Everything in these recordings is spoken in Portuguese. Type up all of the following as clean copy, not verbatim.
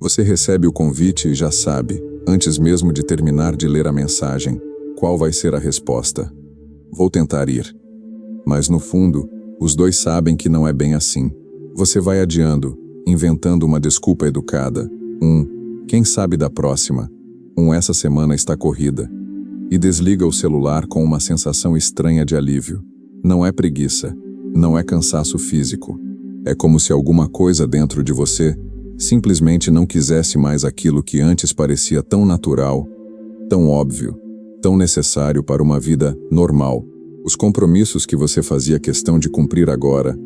Você recebe o convite e já sabe, antes mesmo de terminar de ler a mensagem, qual vai ser a resposta. Vou tentar ir. Mas no fundo, os dois sabem que não é bem assim. Você vai adiando, inventando uma desculpa educada. Quem sabe da próxima? Essa semana está corrida. E desliga o celular com uma sensação estranha de alívio. Não é preguiça, não é cansaço físico. É como se alguma coisa dentro de você simplesmente não quisesse mais aquilo que antes parecia tão natural, tão óbvio, tão necessário para uma vida normal. Os compromissos que você fazia questão de cumprir agora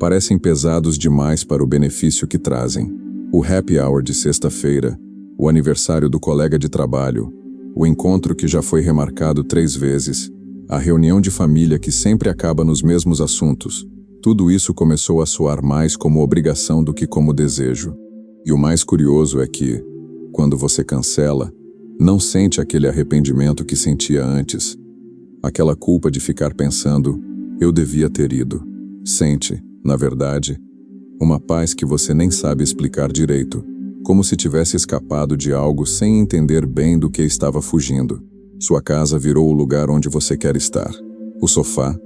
parecem pesados demais para o benefício que trazem. O happy hour de sexta-feira, o aniversário do colega de trabalho, o encontro que já foi remarcado 3 vezes, a reunião de família que sempre acaba nos mesmos assuntos, tudo isso começou a soar mais como obrigação do que como desejo. E o mais curioso é que, quando você cancela, não sente aquele arrependimento que sentia antes, aquela culpa de ficar pensando, eu devia ter ido. Sente, na verdade, uma paz que você nem sabe explicar direito, como se tivesse escapado de algo sem entender bem do que estava fugindo. Sua casa virou o lugar onde você quer estar. O sofá,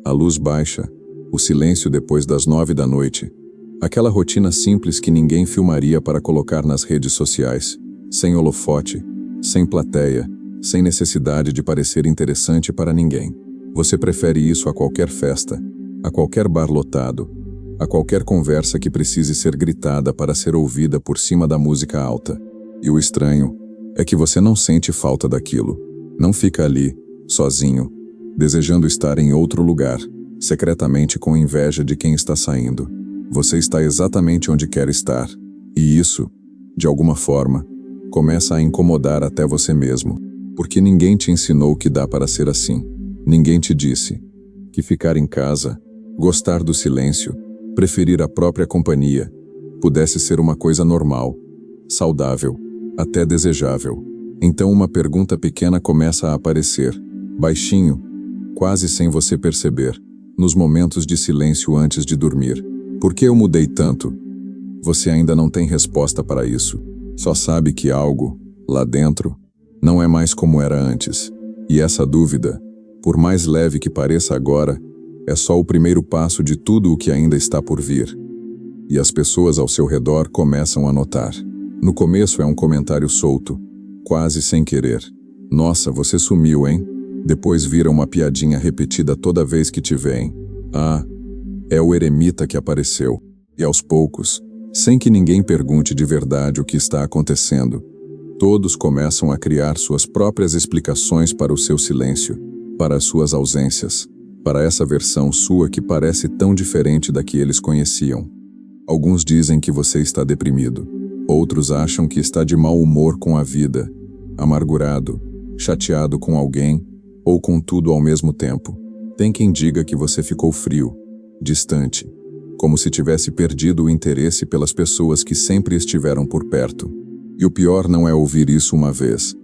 a luz baixa, o silêncio depois das 9 da noite, aquela rotina simples que ninguém filmaria para colocar nas redes sociais, sem holofote, sem plateia, sem necessidade de parecer interessante para ninguém. Você prefere isso a qualquer festa, a qualquer bar lotado, a qualquer conversa que precise ser gritada para ser ouvida por cima da música alta. E o estranho é que você não sente falta daquilo. Não fica ali, sozinho, desejando estar em outro lugar, secretamente com inveja de quem está saindo. Você está exatamente onde quer estar. E isso, de alguma forma, começa a incomodar até você mesmo. Porque ninguém te ensinou que dá para ser assim. Ninguém te disse que ficar em casa, gostar do silêncio, preferir a própria companhia, pudesse ser uma coisa normal, saudável, até desejável. Então uma pergunta pequena começa a aparecer, baixinho, quase sem você perceber, nos momentos de silêncio antes de dormir. Por que eu mudei tanto? Você ainda não tem resposta para isso. Só sabe que algo, lá dentro, não é mais como era antes. E essa dúvida, por mais leve que pareça agora, é só o primeiro passo de tudo o que ainda está por vir. E as pessoas ao seu redor começam a notar. No começo é um comentário solto, quase sem querer. Nossa, você sumiu, hein? Depois vira uma piadinha repetida toda vez que te veem. Ah, é o eremita que apareceu. E aos poucos, sem que ninguém pergunte de verdade o que está acontecendo, todos começam a criar suas próprias explicações para o seu silêncio, para as suas ausências, para essa versão sua que parece tão diferente da que eles conheciam. Alguns dizem que você está deprimido. Outros acham que está de mau humor com a vida, amargurado, chateado com alguém ou com tudo ao mesmo tempo. Tem quem diga que você ficou frio, distante, como se tivesse perdido o interesse pelas pessoas que sempre estiveram por perto. E o pior não é ouvir isso uma vez,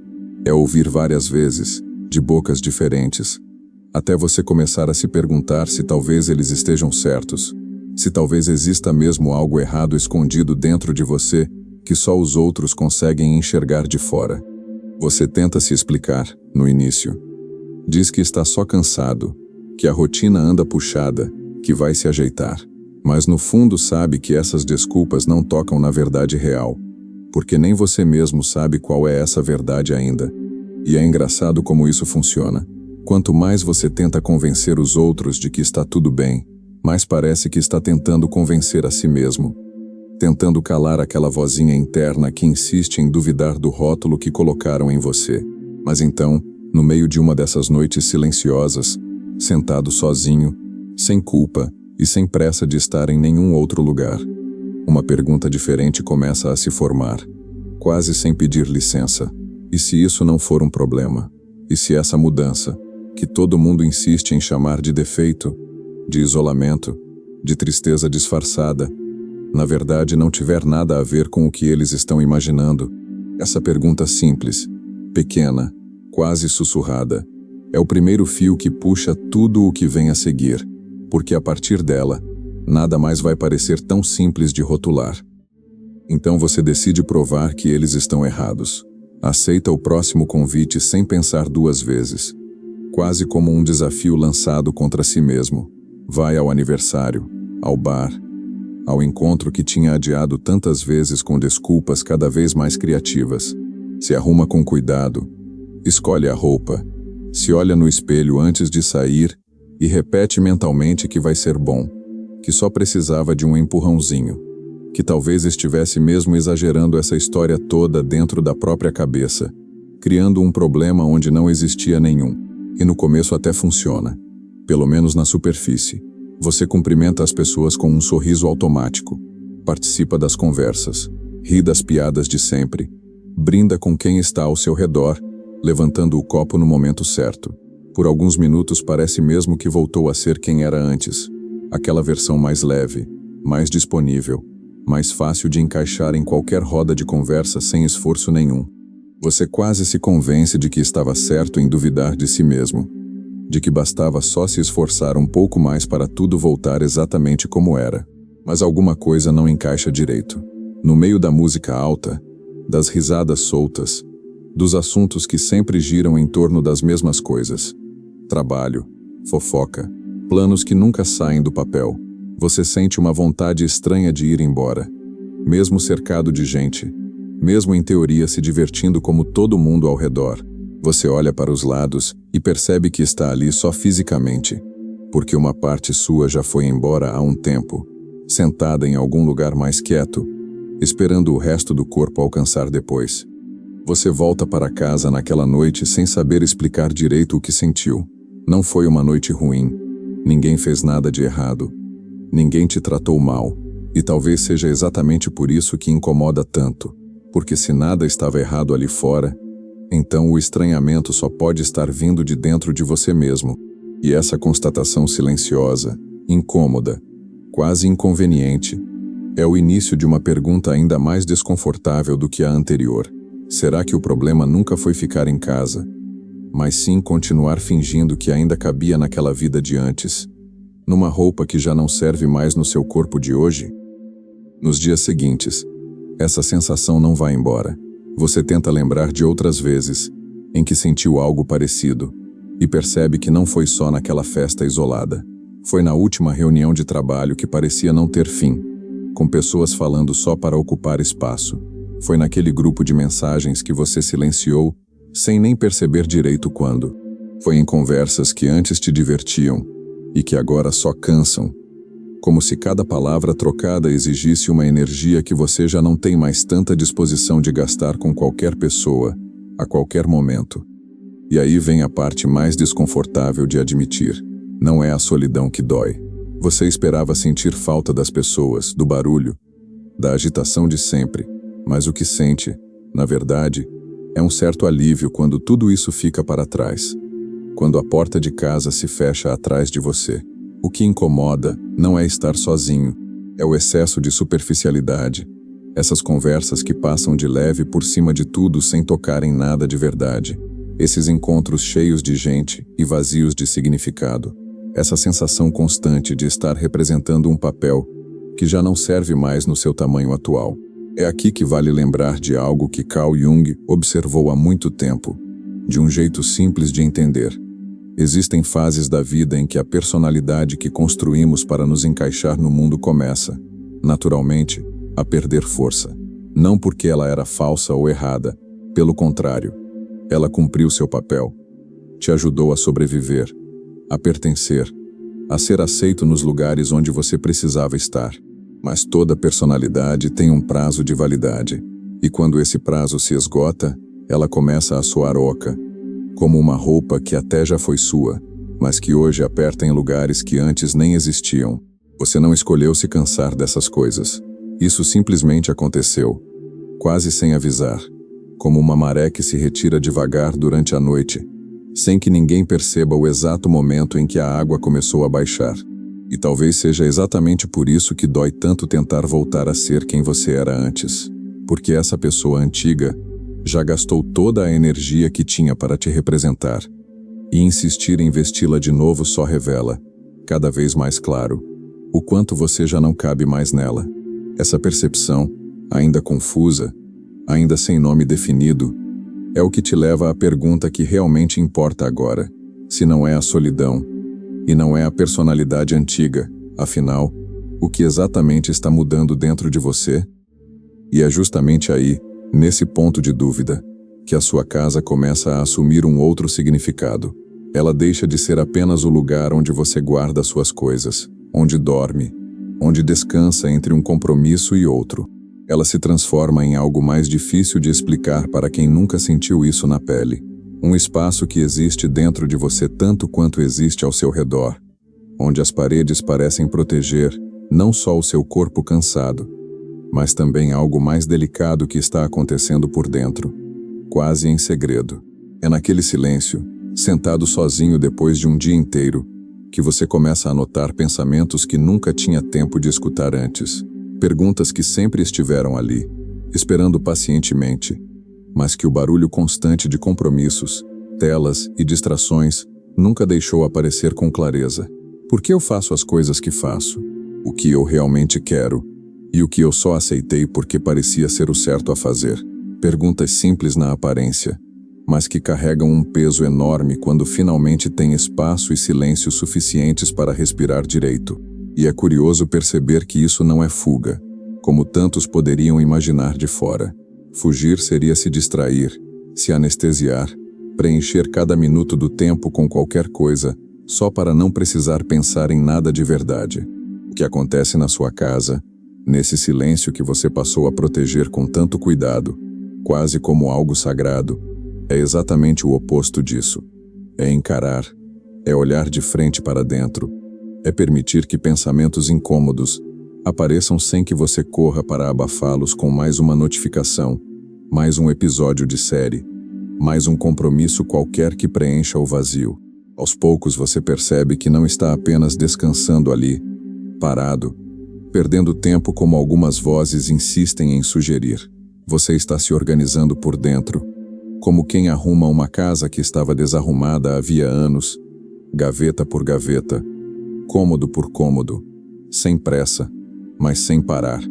é ouvir várias vezes, de bocas diferentes, até você começar a se perguntar se talvez eles estejam certos, se talvez exista mesmo algo errado escondido dentro de você que só os outros conseguem enxergar de fora. Você tenta se explicar, no início. Diz que está só cansado, que a rotina anda puxada, que vai se ajeitar. Mas no fundo sabe que essas desculpas não tocam na verdade real, porque nem você mesmo sabe qual é essa verdade ainda. E é engraçado como isso funciona. Quanto mais você tenta convencer os outros de que está tudo bem, mais parece que está tentando convencer a si mesmo. Tentando calar aquela vozinha interna que insiste em duvidar do rótulo que colocaram em você. Mas então, no meio de uma dessas noites silenciosas, sentado sozinho, sem culpa e sem pressa de estar em nenhum outro lugar, uma pergunta diferente começa a se formar, quase sem pedir licença. E se isso não for um problema? E se essa mudança, que todo mundo insiste em chamar de defeito, de isolamento, de tristeza disfarçada, na verdade não tiver nada a ver com o que eles estão imaginando? Essa pergunta simples, pequena, quase sussurrada, é o primeiro fio que puxa tudo o que vem a seguir, porque a partir dela, nada mais vai parecer tão simples de rotular. Então você decide provar que eles estão errados. Aceita o próximo convite sem pensar duas vezes. Quase como um desafio lançado contra si mesmo. Vai ao aniversário, ao bar, ao encontro que tinha adiado tantas vezes com desculpas cada vez mais criativas. Se arruma com cuidado, escolhe a roupa, se olha no espelho antes de sair e repete mentalmente que vai ser bom, que só precisava de um empurrãozinho, que talvez estivesse mesmo exagerando essa história toda dentro da própria cabeça, criando um problema onde não existia nenhum. E no começo até funciona, pelo menos na superfície. Você cumprimenta as pessoas com um sorriso automático, participa das conversas, ri das piadas de sempre, brinda com quem está ao seu redor, levantando o copo no momento certo. Por alguns minutos parece mesmo que voltou a ser quem era antes, aquela versão mais leve, mais disponível, mais fácil de encaixar em qualquer roda de conversa sem esforço nenhum. Você quase se convence de que estava certo em duvidar de si mesmo, de que bastava só se esforçar um pouco mais para tudo voltar exatamente como era. Mas alguma coisa não encaixa direito. No meio da música alta, das risadas soltas, dos assuntos que sempre giram em torno das mesmas coisas, trabalho, fofoca, planos que nunca saem do papel, você sente uma vontade estranha de ir embora, mesmo cercado de gente, mesmo em teoria se divertindo como todo mundo ao redor. Você olha para os lados e percebe que está ali só fisicamente, porque uma parte sua já foi embora há um tempo, sentada em algum lugar mais quieto, esperando o resto do corpo alcançar depois. Você volta para casa naquela noite sem saber explicar direito o que sentiu. Não foi uma noite ruim. Ninguém fez nada de errado. Ninguém te tratou mal. E talvez seja exatamente por isso que incomoda tanto. Porque se nada estava errado ali fora, então o estranhamento só pode estar vindo de dentro de você mesmo. E essa constatação silenciosa, incômoda, quase inconveniente, é o início de uma pergunta ainda mais desconfortável do que a anterior. Será que o problema nunca foi ficar em casa, mas sim continuar fingindo que ainda cabia naquela vida de antes, numa roupa que já não serve mais no seu corpo de hoje? Nos dias seguintes, essa sensação não vai embora. Você tenta lembrar de outras vezes em que sentiu algo parecido e percebe que não foi só naquela festa isolada. Foi na última reunião de trabalho que parecia não ter fim, com pessoas falando só para ocupar espaço. Foi naquele grupo de mensagens que você silenciou sem nem perceber direito quando. Foi em conversas que antes te divertiam e que agora só cansam, como se cada palavra trocada exigisse uma energia que você já não tem mais tanta disposição de gastar com qualquer pessoa, a qualquer momento. E aí vem a parte mais desconfortável de admitir. Não é a solidão que dói. Você esperava sentir falta das pessoas, do barulho, da agitação de sempre, mas o que sente, na verdade, é um certo alívio quando tudo isso fica para trás. Quando a porta de casa se fecha atrás de você. O que incomoda não é estar sozinho, é o excesso de superficialidade. Essas conversas que passam de leve por cima de tudo sem tocar em nada de verdade. Esses encontros cheios de gente e vazios de significado. Essa sensação constante de estar representando um papel que já não serve mais no seu tamanho atual. É aqui que vale lembrar de algo que Carl Jung observou há muito tempo, de um jeito simples de entender. Existem fases da vida em que a personalidade que construímos para nos encaixar no mundo começa, naturalmente, a perder força. Não porque ela era falsa ou errada, pelo contrário, ela cumpriu seu papel, te ajudou a sobreviver, a pertencer, a ser aceito nos lugares onde você precisava estar. Mas toda personalidade tem um prazo de validade, e quando esse prazo se esgota, ela começa a soar oca, como uma roupa que até já foi sua, mas que hoje aperta em lugares que antes nem existiam. Você não escolheu se cansar dessas coisas. Isso simplesmente aconteceu, quase sem avisar, como uma maré que se retira devagar durante a noite, sem que ninguém perceba o exato momento em que a água começou a baixar. E talvez seja exatamente por isso que dói tanto tentar voltar a ser quem você era antes, porque essa pessoa antiga já gastou toda a energia que tinha para te representar, e insistir em vesti-la de novo só revela, cada vez mais claro, o quanto você já não cabe mais nela. Essa percepção, ainda confusa, ainda sem nome definido, é o que te leva à pergunta que realmente importa agora, se não é a solidão, e não é a personalidade antiga, afinal, o que exatamente está mudando dentro de você? E é justamente aí, nesse ponto de dúvida, que a sua casa começa a assumir um outro significado. Ela deixa de ser apenas o lugar onde você guarda suas coisas, onde dorme, onde descansa entre um compromisso e outro. Ela se transforma em algo mais difícil de explicar para quem nunca sentiu isso na pele. Um espaço que existe dentro de você tanto quanto existe ao seu redor, onde as paredes parecem proteger não só o seu corpo cansado, mas também algo mais delicado que está acontecendo por dentro, quase em segredo. É naquele silêncio, sentado sozinho depois de um dia inteiro, que você começa a notar pensamentos que nunca tinha tempo de escutar antes. Perguntas que sempre estiveram ali, esperando pacientemente, mas que o barulho constante de compromissos, telas e distrações nunca deixou aparecer com clareza. Por que eu faço as coisas que faço? O que eu realmente quero? E o que eu só aceitei porque parecia ser o certo a fazer? Perguntas simples na aparência, mas que carregam um peso enorme quando finalmente têm espaço e silêncio suficientes para respirar direito. E é curioso perceber que isso não é fuga, como tantos poderiam imaginar de fora. Fugir seria se distrair, se anestesiar, preencher cada minuto do tempo com qualquer coisa, só para não precisar pensar em nada de verdade. O que acontece na sua casa, nesse silêncio que você passou a proteger com tanto cuidado, quase como algo sagrado, é exatamente o oposto disso. É encarar, é olhar de frente para dentro, é permitir que pensamentos incômodos apareçam sem que você corra para abafá-los com mais uma notificação, mais um episódio de série, mais um compromisso qualquer que preencha o vazio. Aos poucos você percebe que não está apenas descansando ali, parado, perdendo tempo como algumas vozes insistem em sugerir. Você está se organizando por dentro, como quem arruma uma casa que estava desarrumada havia anos, gaveta por gaveta, cômodo por cômodo, sem pressa, mas sem parar.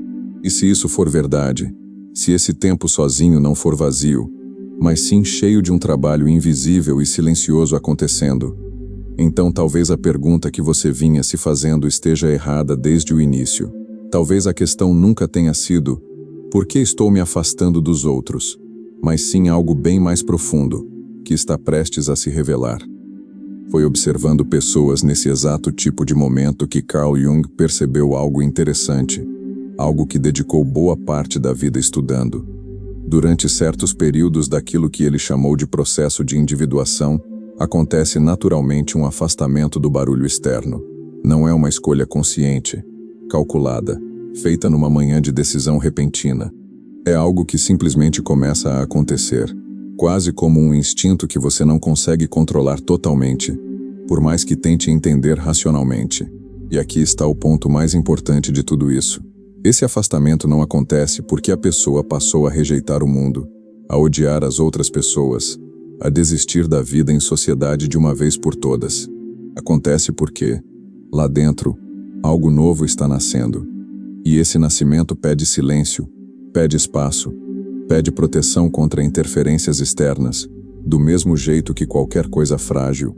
E se isso for verdade, se esse tempo sozinho não for vazio, mas sim cheio de um trabalho invisível e silencioso acontecendo, então talvez a pergunta que você vinha se fazendo esteja errada desde o início. Talvez a questão nunca tenha sido por que estou me afastando dos outros, mas sim algo bem mais profundo, que está prestes a se revelar. Foi observando pessoas nesse exato tipo de momento que Carl Jung percebeu algo interessante, algo que dedicou boa parte da vida estudando. Durante certos períodos daquilo que ele chamou de processo de individuação, acontece naturalmente um afastamento do barulho externo. Não é uma escolha consciente, calculada, feita numa manhã de decisão repentina. É algo que simplesmente começa a acontecer, quase como um instinto que você não consegue controlar totalmente, por mais que tente entender racionalmente. E aqui está o ponto mais importante de tudo isso. Esse afastamento não acontece porque a pessoa passou a rejeitar o mundo, a odiar as outras pessoas, a desistir da vida em sociedade de uma vez por todas. Acontece porque, lá dentro, algo novo está nascendo. E esse nascimento pede silêncio, pede espaço, pede proteção contra interferências externas, do mesmo jeito que qualquer coisa frágil,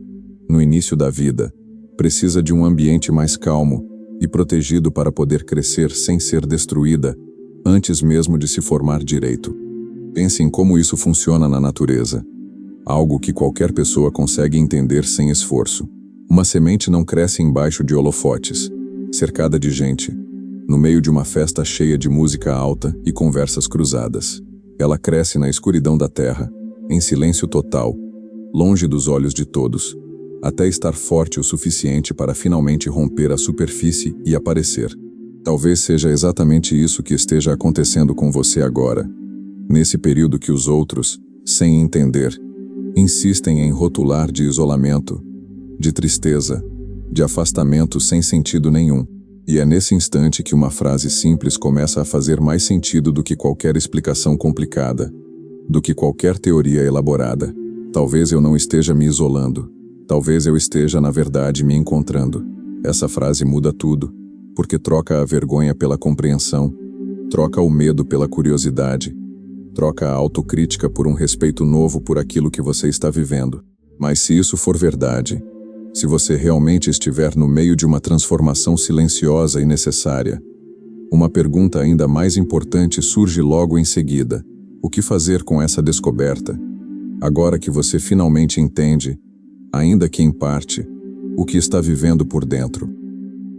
no início da vida, precisa de um ambiente mais calmo e protegido para poder crescer sem ser destruída, antes mesmo de se formar direito. Pense em como isso funciona na natureza. Algo que qualquer pessoa consegue entender sem esforço. Uma semente não cresce embaixo de holofotes, cercada de gente, no meio de uma festa cheia de música alta e conversas cruzadas. Ela cresce na escuridão da terra, em silêncio total, longe dos olhos de todos, até estar forte o suficiente para finalmente romper a superfície e aparecer. Talvez seja exatamente isso que esteja acontecendo com você agora, nesse período que os outros, sem entender, insistem em rotular de isolamento, de tristeza, de afastamento sem sentido nenhum. E é nesse instante que uma frase simples começa a fazer mais sentido do que qualquer explicação complicada, do que qualquer teoria elaborada. Talvez eu não esteja me isolando. Talvez eu esteja, na verdade, me encontrando. Essa frase muda tudo, porque troca a vergonha pela compreensão, Troca o medo pela curiosidade. Troca a autocrítica por um respeito novo por aquilo que você está vivendo. Mas se isso for verdade, se você realmente estiver no meio de uma transformação silenciosa e necessária, uma pergunta ainda mais importante surge logo em seguida. O que fazer com essa descoberta? Agora que você finalmente entende, ainda que em parte, o que está vivendo por dentro.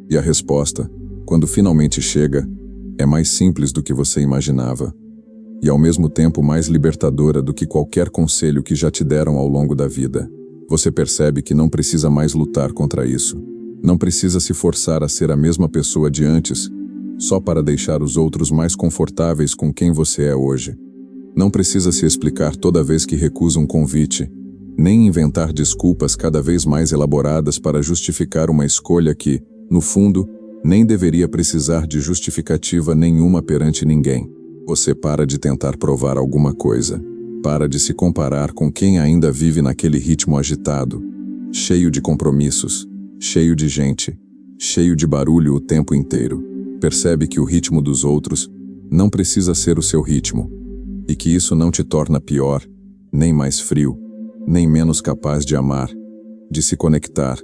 E a resposta, quando finalmente chega, é mais simples do que você imaginava. E ao mesmo tempo mais libertadora do que qualquer conselho que já te deram ao longo da vida. Você percebe que não precisa mais lutar contra isso. Não precisa se forçar a ser a mesma pessoa de antes, só para deixar os outros mais confortáveis com quem você é hoje. Não precisa se explicar toda vez que recusa um convite, nem inventar desculpas cada vez mais elaboradas para justificar uma escolha que, no fundo, nem deveria precisar de justificativa nenhuma perante ninguém. Você para de tentar provar alguma coisa. Para de se comparar com quem ainda vive naquele ritmo agitado, cheio de compromissos, cheio de gente, cheio de barulho o tempo inteiro. Percebe que o ritmo dos outros não precisa ser o seu ritmo, e que isso não te torna pior, nem mais frio, nem menos capaz de amar, de se conectar,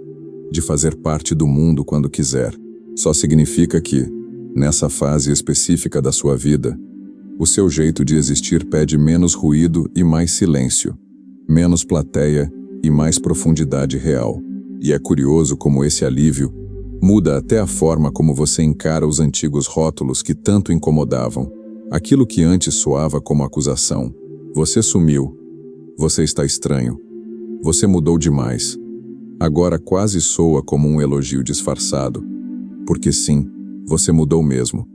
de fazer parte do mundo quando quiser. Só significa que, nessa fase específica da sua vida, o seu jeito de existir pede menos ruído e mais silêncio, menos plateia e mais profundidade real. E é curioso como esse alívio muda até a forma como você encara os antigos rótulos que tanto incomodavam. Aquilo que antes soava como acusação. Você sumiu. Você está estranho. Você mudou demais. Agora quase soa como um elogio disfarçado. Porque sim, você mudou mesmo.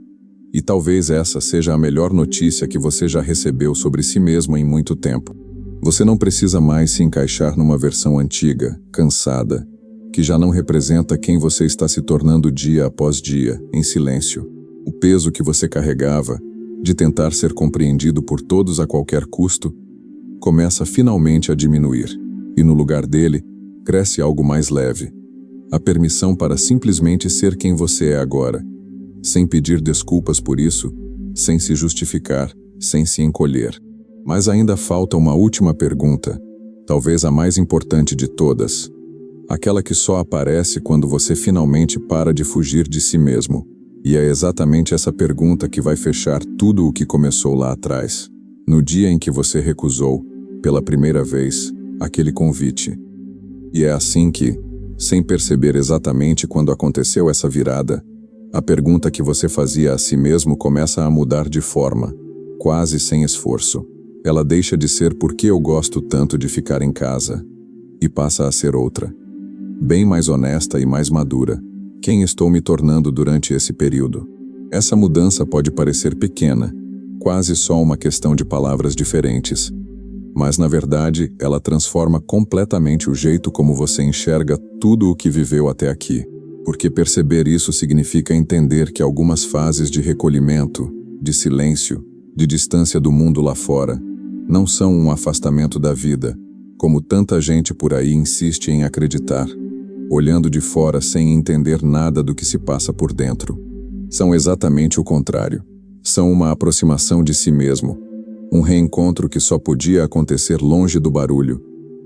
E talvez essa seja a melhor notícia que você já recebeu sobre si mesmo em muito tempo. Você não precisa mais se encaixar numa versão antiga, cansada, que já não representa quem você está se tornando dia após dia, em silêncio. O peso que você carregava, de tentar ser compreendido por todos a qualquer custo, começa finalmente a diminuir. E no lugar dele, cresce algo mais leve. A permissão para simplesmente ser quem você é agora, sem pedir desculpas por isso, sem se justificar, sem se encolher. Mas ainda falta uma última pergunta, talvez a mais importante de todas. Aquela que só aparece quando você finalmente para de fugir de si mesmo. E é exatamente essa pergunta que vai fechar tudo o que começou lá atrás, no dia em que você recusou, pela primeira vez, aquele convite. E é assim que, sem perceber exatamente quando aconteceu essa virada, a pergunta que você fazia a si mesmo começa a mudar de forma, quase sem esforço. Ela deixa de ser por que eu gosto tanto de ficar em casa, e passa a ser outra. Bem mais honesta e mais madura. Quem estou me tornando durante esse período? Essa mudança pode parecer pequena, quase só uma questão de palavras diferentes. Mas, na verdade, ela transforma completamente o jeito como você enxerga tudo o que viveu até aqui. Porque perceber isso significa entender que algumas fases de recolhimento, de silêncio, de distância do mundo lá fora, não são um afastamento da vida, como tanta gente por aí insiste em acreditar, olhando de fora sem entender nada do que se passa por dentro. São exatamente o contrário. São uma aproximação de si mesmo, um reencontro que só podia acontecer longe do barulho,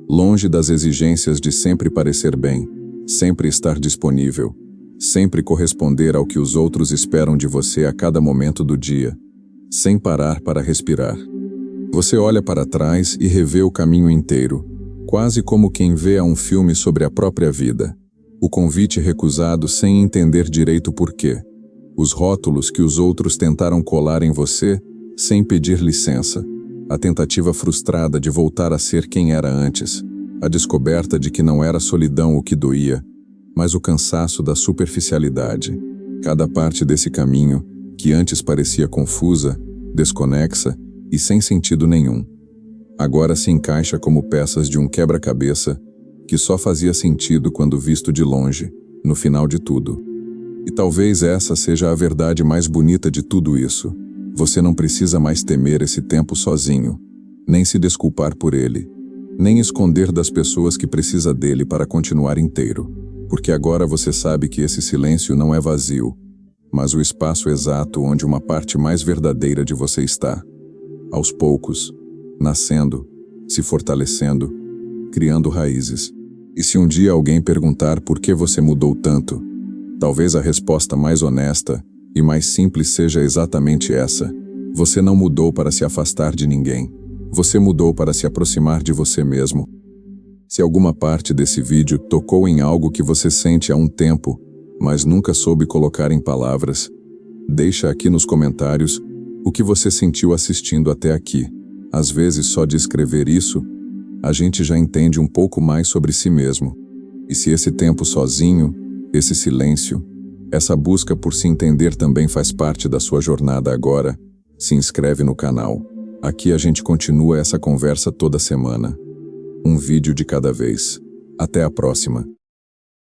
longe das exigências de sempre parecer bem, sempre estar disponível, sempre corresponder ao que os outros esperam de você a cada momento do dia, sem parar para respirar. Você olha para trás e revê o caminho inteiro, quase como quem vê a um filme sobre a própria vida. O convite recusado sem entender direito o porquê. Os rótulos que os outros tentaram colar em você, sem pedir licença. A tentativa frustrada de voltar a ser quem era antes. A descoberta de que não era solidão o que doía, mas o cansaço da superficialidade. Cada parte desse caminho, que antes parecia confusa, desconexa e sem sentido nenhum, agora se encaixa como peças de um quebra-cabeça que só fazia sentido quando visto de longe, no final de tudo. E talvez essa seja a verdade mais bonita de tudo isso. Você não precisa mais temer esse tempo sozinho, nem se desculpar por ele, nem esconder das pessoas que precisa dele para continuar inteiro. Porque agora você sabe que esse silêncio não é vazio, mas o espaço exato onde uma parte mais verdadeira de você está. Aos poucos, nascendo, se fortalecendo, criando raízes. E se um dia alguém perguntar por que você mudou tanto, talvez a resposta mais honesta e mais simples seja exatamente essa. Você não mudou para se afastar de ninguém. Você mudou para se aproximar de você mesmo. Se alguma parte desse vídeo tocou em algo que você sente há um tempo, mas nunca soube colocar em palavras, deixa aqui nos comentários o que você sentiu assistindo até aqui. Às vezes, só de escrever isso, a gente já entende um pouco mais sobre si mesmo. E se esse tempo sozinho, esse silêncio, essa busca por se entender também faz parte da sua jornada agora, se inscreve no canal. Aqui a gente continua essa conversa toda semana. Um vídeo de cada vez. Até a próxima.